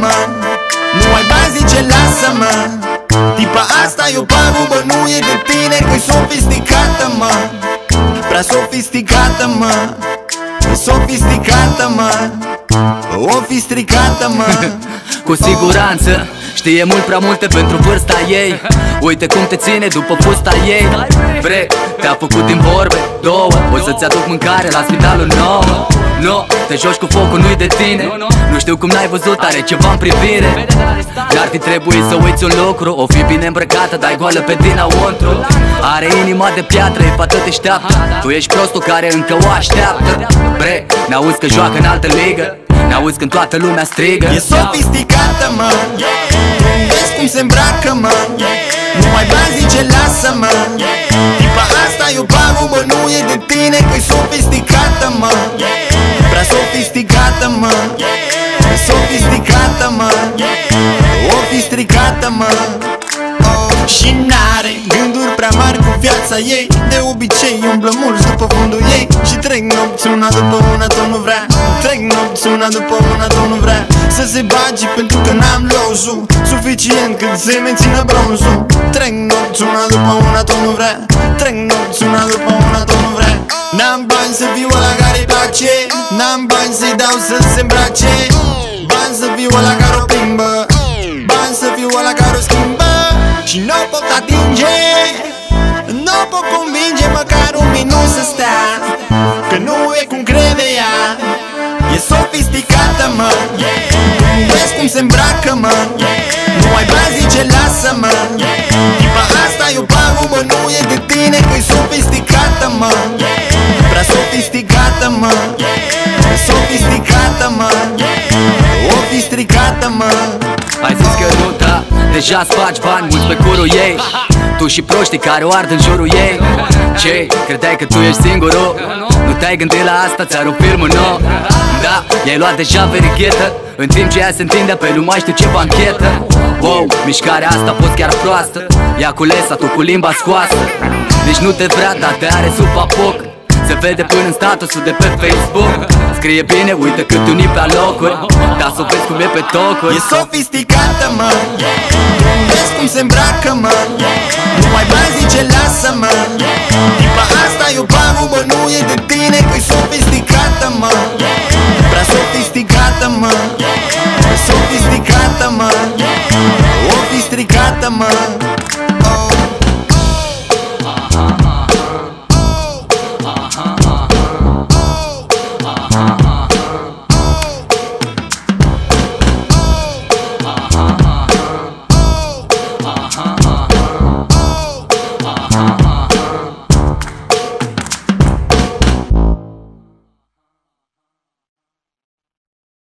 mă. Nu ai bani, zice lasă-mă. Tipa asta e o pagubă, nu e de tine, că-i sofisticată, mă. Prea sofisticată, mă. Sofisticată, mă. O fi stricată, mă. Cu siguranță știe mult prea multe pentru vârsta ei. Uite cum te ține după fusta ei. Bre, te-a făcut din vorbe două. O să-ți aduc mâncare la spitalul nou. No, te joci cu focul, nu-i de tine. Nu știu cum n-ai văzut, are ceva în privire. N-ar fi trebuit să uiți un lucru. O fi bine îmbrăcată, dar goală pe dinăuntru. Are inima de piatră, e fată deșteaptă. Tu ești prostul care încă o așteaptă. Bre, n-auzi că joacă în altă ligă. N-auzi când toată lumea strigă. E sofisticată, mă. Vezi cum se îmbracă, mă. Nu ai bani, zice lasă-mă. Tipa asta e o pagubă, nu e de tine, că-i sofisticată, mă. Prea sofisticată, mă. Sofisticată, mă. O fi stricată, mă. Și n-are gânduri prea mari cu viața ei. De obicei umblă mulți după fundul ei. Și trec nopți una după una, tot nu vrea. Trec nopți una după una, tot nu vrea să se bagi pentru că n-am lozul suficient cât să mențină bronzul. Trec nopți una după una, tot nu vrea. Trec nopți una după una, tot nu vrea. N-am bani să fiu ăla care-i place. N-am bani să-i dau să se îmbrace. Bani să fiu ăla care o plimbă. Bani să fiu ăla care o schimbă. Și nu pot atinge, nu pot convinge măcar un minut să stea, că nu e cum crede ea. E sofisticată, mă. Vezi cum se îmbracă, mă. Nu ai bani, zice lasă-mă. Tipa asta e o pagubă, nu e de tine, că-i sofisticată, mă. Prea sofisticată, mă. Sofisticată, mă. O fi stricată, mă. Ai zis că nu, da, deja spargi bani mulți pe curul ei. Tu și proștii care o ard în jurul ei. Ce? Credeai că tu ești singurul? Nu te-ai gândit la asta, ți-ar o firmă nouă. Da, i-ai luat deja verighetă, în timp ce ea se întindea pe lumea știu ce banchetă. Wow, mișcarea asta a fost chiar proastă. Ia cu lesa, tu cu limba scoasă. Nici nu te vrea, dar te are sub apoc. Se vede până în statusul de pe Facebook. Scrie bine, uite cât unii pe alocuri, dar să vezi cum e pe tocuri. E sofisticată, mă. Vezi cum se îmbracă, mă. Nu ai bani, zice lasă-mă. Tipa asta e o pagubă, nu e de tine, că-i sofisticată, mă. Prea sofisticată, mă. Sofisticată, mă. O fi stricată, mă.